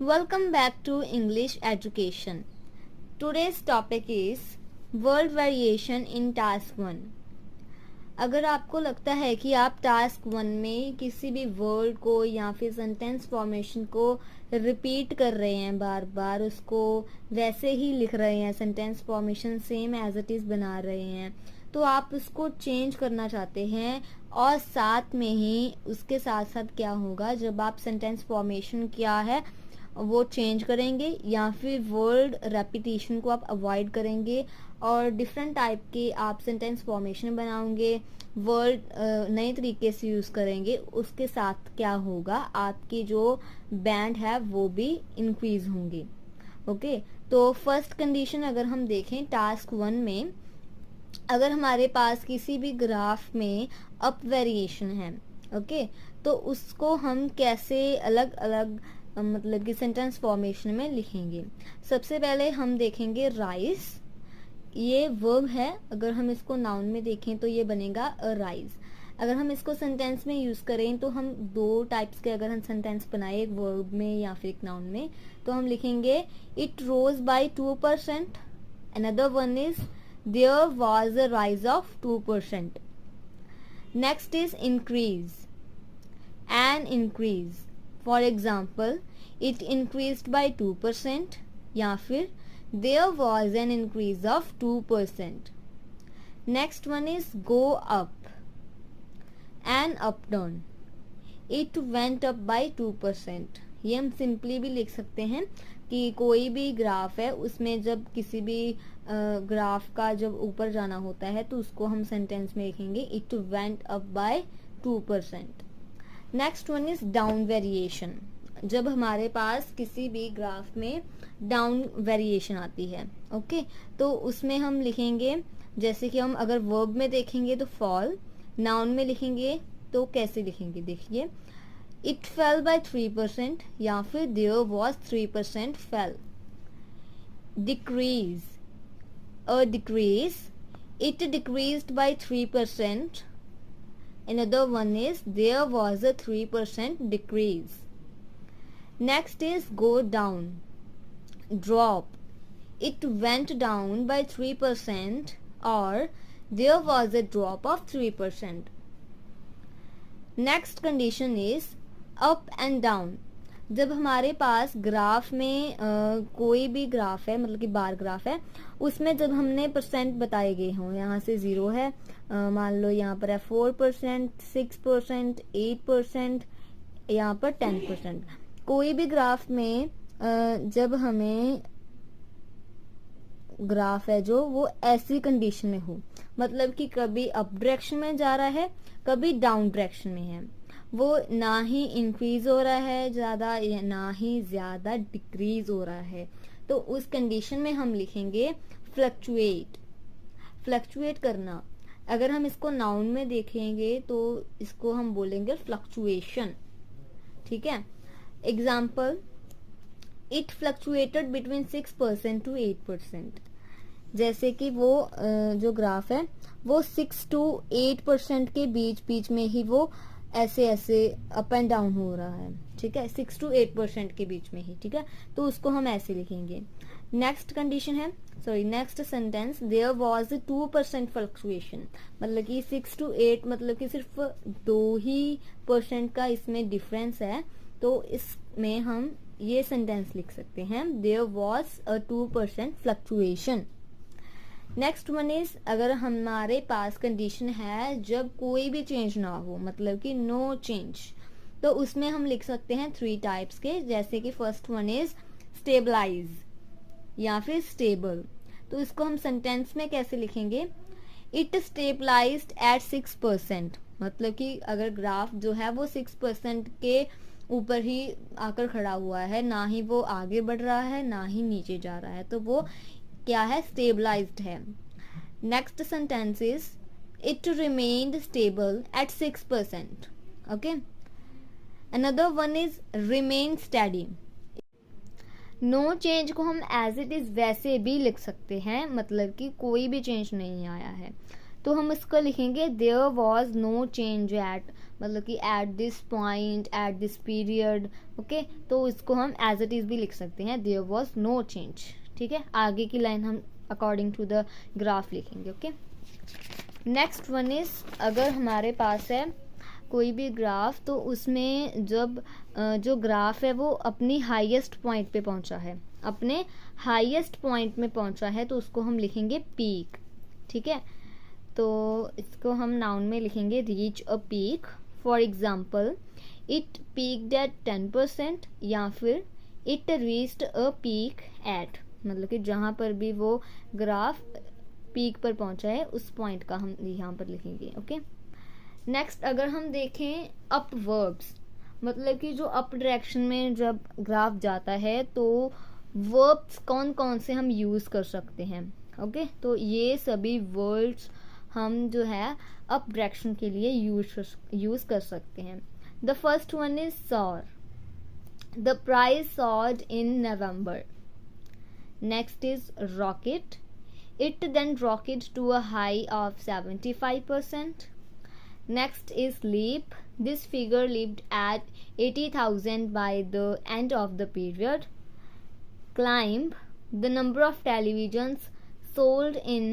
Welcome back to English Education. Today's topic is word variation in task 1. अगर आपको लगता है कि आप टास्क 1 में किसी भी वर्ड को या फिर सेंटेंस फॉर्मेशन को रिपीट कर रहे हैं, बार बार उसको वैसे ही लिख रहे हैं, sentence formation same as it is बना रहे हैं, तो आप उसको चेंज करना चाहते हैं और साथ में ही उसके साथ साथ क्या होगा, जब आप सेंटेंस फॉर्मेशन क्या है वो चेंज करेंगे या फिर वर्ड रेपिटेशन को आप अवॉइड करेंगे और डिफरेंट टाइप के आप सेंटेंस फॉर्मेशन बनाओगे, वर्ड नए तरीके से यूज करेंगे, उसके साथ क्या होगा, आपकी जो बैंड है वो भी इंक्रीज होंगे. ओके, तो फर्स्ट कंडीशन अगर हम देखें टास्क 1 में, अगर हमारे पास किसी भी ग्राफ में अप वेरिएशन है, ओके, तो उसको हम कैसे अलग अलग मतलब कि सेंटेंस फॉर्मेशन में लिखेंगे. सबसे पहले हम देखेंगे राइज. ये वर्ब है, अगर हम इसको नाउन में देखें तो ये बनेगा अ राइज. अगर हम इसको सेंटेंस में यूज करें तो हम दो टाइप्स के अगर हम सेंटेंस बनाए, एक वर्ब में या फिर एक नाउन में, तो हम लिखेंगे it rose by 2%. Another one is there was a rise of 2%. Next is increase. An increase. For example, it increased by 2% या फिर there was an increase of 2%. Next one is go up. An up down. It went up by 2%. ये हम simply भी लिख सकते हैं कि कोई भी ग्राफ है उसमें जब किसी भी ग्राफ का जब ऊपर जाना होता है तो उसको हम सेंटेंस में लिखेंगे it went up by 2%. Next one is down variation. जब हमारे पास किसी भी ग्राफ में डाउन वेरिएशन आती है, ओके, तो उसमें हम लिखेंगे, जैसे कि हम अगर वर्ब में देखेंगे तो फॉल, नाउन में लिखेंगे तो कैसे लिखेंगे, देखिए इट फेल बाय 3% या फिर there was 3% fell. Decrease. A decrease. It decreased by 3%. Another one is there was a 3% decrease. Next is go down. Drop. It went down by 3% or there was a drop of 3%. Next condition is up and down. जब हमारे पास graph में कोई भी graph है, मतलब कि bar graph है, उसमें जब हमने परसेंट बताए गए हों, यहाँ से 0 है, मान लो यहाँ पर है 4%, 6%, 8%, यहाँ पर 10%. कोई भी ग्राफ में जब हमें ग्राफ है जो वो ऐसी कंडीशन में हो, मतलब कि कभी अप डायरेक्शन में जा रहा है, कभी डाउन डायरेक्शन में है, वो ना ही इंक्रीज हो रहा है ज्यादा ना ही ज्यादा डिक्रीज हो रहा है, तो उस कंडीशन में हम लिखेंगे फ्लक्चुएट. फ्लक्चुएट करना. अगर हम इसको नाउन में देखेंगे तो इसको हम बोलेंगे फ्लक्चुएशन. ठीक है. Example, it fluctuated between 6% to 8%. जैसे कि वो जो ग्राफ है वो 6 to 8% के बीच बीच में ही वो ऐसे ऐसे अप एंड डाउन हो रहा है. ठीक है, 6 to 8% के बीच में ही. ठीक है, तो उसको हम ऐसे लिखेंगे. नेक्स्ट कंडीशन है, sorry next sentence, there was 2% fluctuation. मतलब कि 6 to 8 मतलब कि सिर्फ 2% का इसमें डिफरेंस है, तो इसमें हम ये सेंटेंस लिख सकते हैं, there was a 2% fluctuation. Next one is, अगर हमारे पास कंडीशन है जब कोई भी चेंज ना हो, मतलब कि नो चेंज, तो उसमें हम लिख सकते हैं 3 टाइप्स के. जैसे कि फर्स्ट वन इज स्टेबलाइज या फिर स्टेबल. तो इसको हम सेंटेंस में कैसे लिखेंगे, इट स्टेबलाइज्ड एट 6%. मतलब कि अगर ग्राफ जो है वो 6% के ऊपर ही आकर खड़ा हुआ है, ना ही वो आगे बढ़ रहा है ना ही नीचे जा रहा है, तो वो क्या है, स्टेबलाइज्ड है. Next sentence is it remained stable at 6%. Okay. Another one is remain steady. No change को हम एज इट इज वैसे भी लिख सकते हैं, मतलब कि कोई भी चेंज नहीं आया है, तो हम इसको लिखेंगे there was no change at, मतलब कि at this point, at this period, okay, तो इसको हम एज इट इज़ भी लिख सकते हैं, देयर वॉज नो चेंज, ठीक है। आगे की लाइन हम अकॉर्डिंग टू द ग्राफ लिखेंगे, ओके। नेक्स्ट वन इज, अगर हमारे पास है कोई भी ग्राफ, तो उसमें जब जो ग्राफ है वो अपनी हाईएस्ट पॉइंट पे पहुंचा है, अपने हाईएस्ट पॉइंट में पहुंचा है, तो उसको हम लिखेंगे पीक, ठीक है। तो इसको हम नाउन में लिखेंगे reach a peak. For example, it peaked at 10%, या फिर it reached a peak at, मतलब कि जहाँ पर भी वो ग्राफ पीक पर पहुंचा है उस पॉइंट का हम यहाँ पर लिखेंगे, ओके। नेक्स्ट अगर हम देखें अपवर्ब्स, मतलब कि जो अप डायरेक्शन में जब ग्राफ जाता है तो वर्ब्स कौन कौन से हम यूज़ कर सकते हैं, ओके। तो ये सभी वर्ड्स हम जो है अप डायरेक्शन के लिए यूज़ कर सकते हैं। The first one is soar, the price soared in November. Next is rocket, it then rocketed to a high of 75%. Next is leap, this figure leaped at 80,000 by the end of the period. Climb, the number of televisions sold in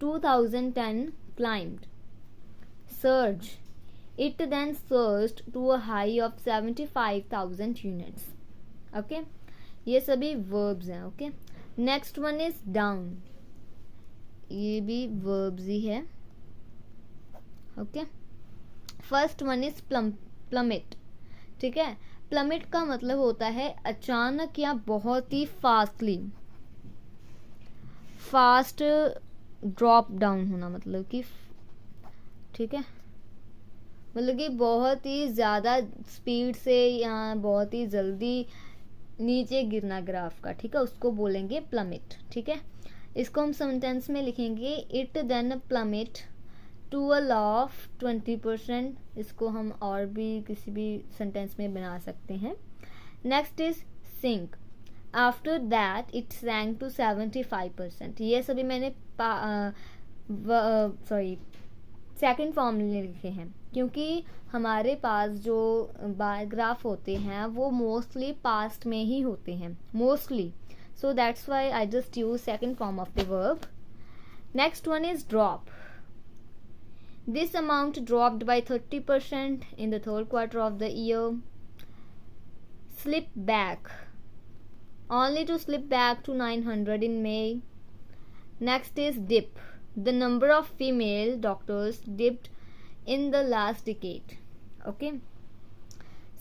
2010 climbed. Surge, it then surged to a high of 75,000 units, okay। ये सभी verbs हैं, okay। Next one is down, ये भी verbs ही है, okay. First one is प्लमिट, ठीक है। प्लमिट का मतलब होता है अचानक या बहुत ही फास्ट ड्रॉप डाउन होना, मतलब कि, ठीक है, मतलब कि बहुत ही ज़्यादा स्पीड से या बहुत ही जल्दी नीचे गिरना ग्राफ का, ठीक है, उसको बोलेंगे प्लमिट, ठीक है। इसको हम सेंटेंस में लिखेंगे, it then plummet to a of 20%, इसको हम और भी किसी भी सेंटेंस में बना सकते हैं। Next is zinc, after that it sank to 75%, ये सभी मैंने सेकंड फॉर्म में लिखे हैं, क्योंकि हमारे पास जो ग्राफ होते हैं वो मोस्टली पास्ट में ही होते हैं, mostly, so that's why I just use second form of the verb. Next one is drop, this amount dropped by 30% in the third quarter of the year. Slip back, only to slip back to 900 in May. Next is dip, the number of female doctors dipped in the last decade, okay।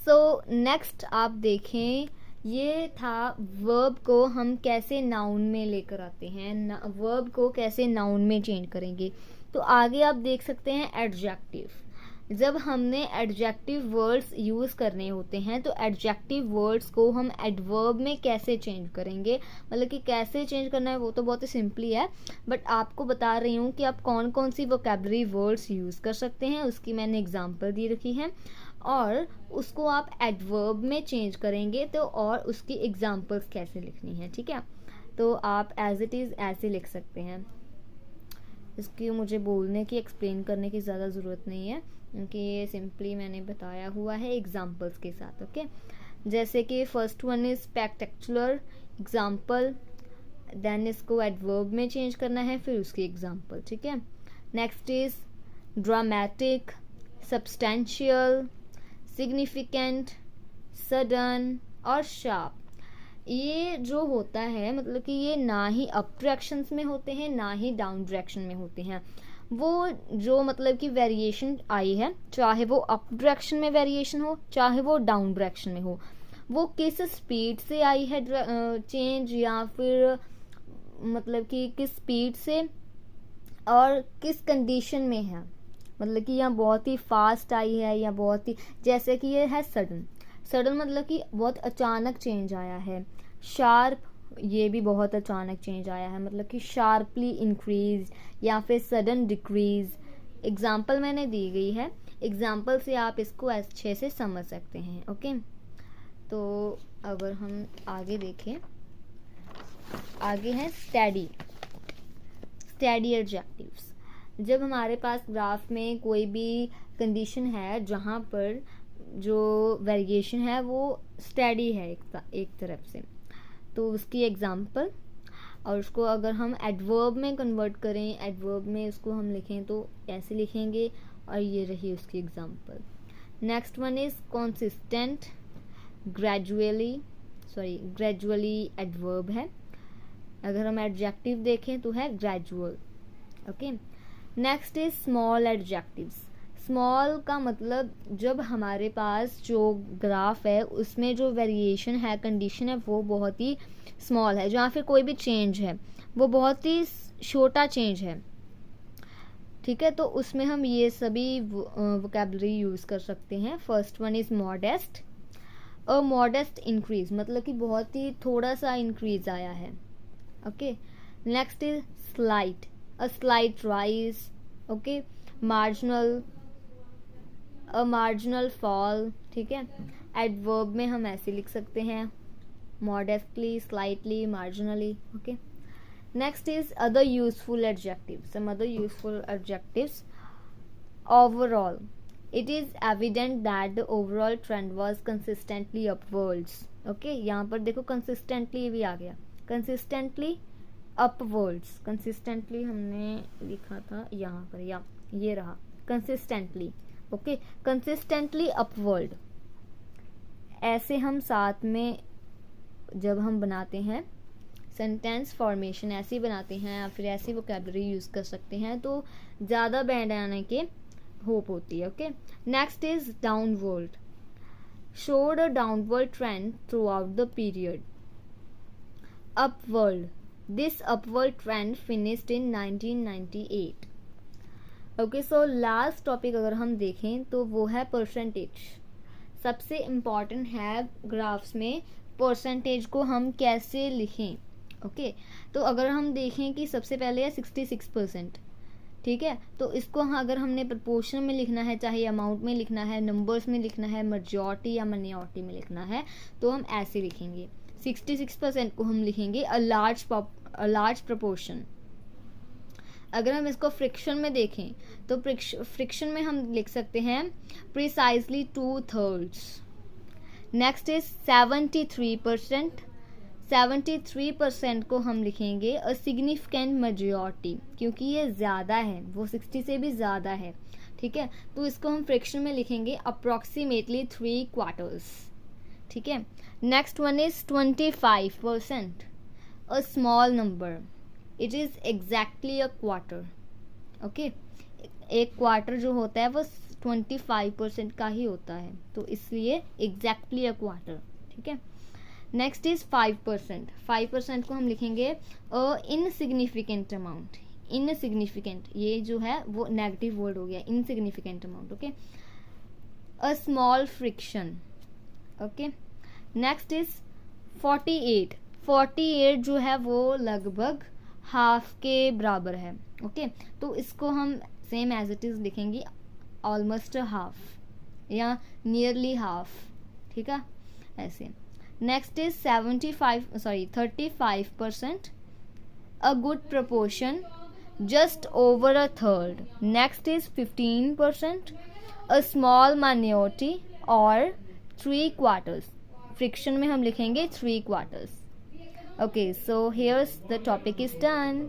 so next आप देखें, ये था verb को हम कैसे noun में लेकर आते हैं, वर्ब को कैसे नाउन में चेंज करेंगे। तो आगे आप देख सकते हैं एडजेक्टिव, जब हमने एडजेक्टिव वर्ड्स यूज़ करने होते हैं तो एडजेक्टिव वर्ड्स को हम एडवर्ब में कैसे चेंज करेंगे, मतलब कि कैसे चेंज करना है वो तो बहुत ही सिंपली है, बट आपको बता रही हूँ कि आप कौन कौन सी वोकैबुलरी वर्ड्स यूज़ कर सकते हैं, उसकी मैंने एग्जांपल दी रखी है, और उसको आप एडवर्ब में चेंज करेंगे तो और उसकी एग्जांपल्स कैसे लिखनी है, ठीक है। तो आप एज इट इज़ ऐसे लिख सकते हैं, इसकी मुझे बोलने की एक्सप्लेन करने की ज़्यादा ज़रूरत नहीं है, क्योंकि ये सिंपली मैंने बताया हुआ है एग्जांपल्स के साथ, ओके। जैसे कि first one is spectacular example, then इसको एडवर्ब में चेंज करना है, फिर उसकी एग्जांपल, ठीक है। Next is dramatic, substantial, significant, sudden और शार्प। ये जो होता है मतलब कि ये ना ही अप डायरेक्शंस में होते हैं ना ही डाउन डायरेक्शन में होते हैं, वो जो मतलब कि वेरिएशन आई है, चाहे वो अप डायरेक्शन में वेरिएशन हो चाहे वो डाउन डायरेक्शन में हो, वो किस स्पीड से आई है चेंज, या फिर मतलब कि किस स्पीड से और किस कंडीशन में है, मतलब कि यहाँ बहुत ही फास्ट आई है या बहुत ही, जैसे कि ये है सडन, सडन मतलब कि बहुत अचानक चेंज आया है। शार्प, ये भी बहुत अचानक चेंज आया है, मतलब कि शार्पली इंक्रीज या फिर सडन डिक्रीज। एग्जाम्पल मैंने दी गई है, एग्जाम्पल से आप इसको अच्छे से समझ सकते हैं, ओके। तो अगर हम आगे देखें, आगे है स्टेडी, स्टेडी एडजेक्टिव्स। जब हमारे पास ग्राफ में कोई भी कंडीशन है जहाँ पर जो वेरिएशन है वो स्टेडी है एक तरफ से, तो उसकी एग्जांपल। और उसको अगर हम एडवर्ब में कन्वर्ट करें, एडवर्ब में उसको हम लिखें तो ऐसे लिखेंगे, और ये रही उसकी example. Next one is consistent, gradually adverb है। अगर हम एडजेक्टिव देखें तो है gradual. Okay, next is small adjectives. Small का मतलब जब हमारे पास जो ग्राफ है उसमें जो वेरिएशन है, कंडीशन है, वो बहुत ही स्मॉल है, जहाँ फिर कोई भी चेंज है वो बहुत ही छोटा चेंज है, ठीक है, तो उसमें हम ये सभी वोकैबुलरी यूज़ कर सकते हैं। First one is modest, a modest increase, मतलब कि बहुत ही थोड़ा सा इंक्रीज आया है। Okay, next is slight, a slight rise. Okay, marginal, a marginal fall, ठीक है। एडवर्ब में हम ऐसे लिख सकते हैं, modestly, slightly, marginally. Okay, next is other useful adjectives, some other useful adjectives. Overall, it is evident that the overall trend was consistently upwards. Okay, यहाँ पर देखो consistently भी आ गया, consistently upwards, consistently हमने लिखा था यहाँ पर, या ये रहा consistently. Okay, consistently upward, ऐसे हम साथ में जब हम बनाते हैं सेंटेंस फॉर्मेशन ऐसे ही बनाते हैं, या फिर ऐसी वोकैबुलरी यूज़ कर सकते हैं, तो ज़्यादा बैंड आने के होप होती है। Okay, next is downward, showed a downward trend through out the period. Upward, this upward trend finished in 1998। Okay, so last topic अगर हम देखें तो वो है परसेंटेज। सबसे इम्पॉर्टेंट है ग्राफ्स में परसेंटेज को हम कैसे लिखें। ओके, तो अगर हम देखें कि सबसे पहले है 66%, ठीक है, तो इसको अगर हमने प्रपोर्शन में लिखना है, चाहे अमाउंट में लिखना है, नंबर्स में लिखना है, मेजॉरिटी या माइनॉरिटी में लिखना है, तो हम ऐसे लिखेंगे। 66% को हम लिखेंगे अ लार्ज प्रपोर्शन। अगर हम इसको फ्रिक्शन में देखें तो फ्रिक्शन में हम लिख सकते हैं प्रिसाइजली 2/3। Next is 73%। 73% को हम लिखेंगे अ सिग्निफिकेंट मेजॉरिटी, क्योंकि ये ज़्यादा है, वो 60 से भी ज़्यादा है, ठीक है, तो इसको हम फ्रिक्शन में लिखेंगे अप्रॉक्सीमेटली 3/4, ठीक है। Next one is 25%, a small number, it is exactly a quarter. Okay, एक क्वार्टर जो होता है वो 25% का ही होता है, तो इसलिए एग्जैक्टली अ क्वार्टर, ठीक है। Next is 5%। 5% को हम लिखेंगे अ इनसिग्निफिकेंट अमाउंट। इनसिग्निफिकेंट, ये जो है वो नेगेटिव वर्ड हो गया, insignificant amount. Okay, a small friction. Okay, next is 48। 48 जो है वो लगभग हाफ के बराबर है। ओके, तो इसको हम सेम एज इट इज लिखेंगे ऑलमोस्ट हाफ या नियरली हाफ, ठीक है, ऐसे। Next is 35%, a good proportion, just over a third. Next is 15%, a small minority और 3/4। फ्रिक्शन में हम लिखेंगे 3/4। Okay, so here's the topic is done.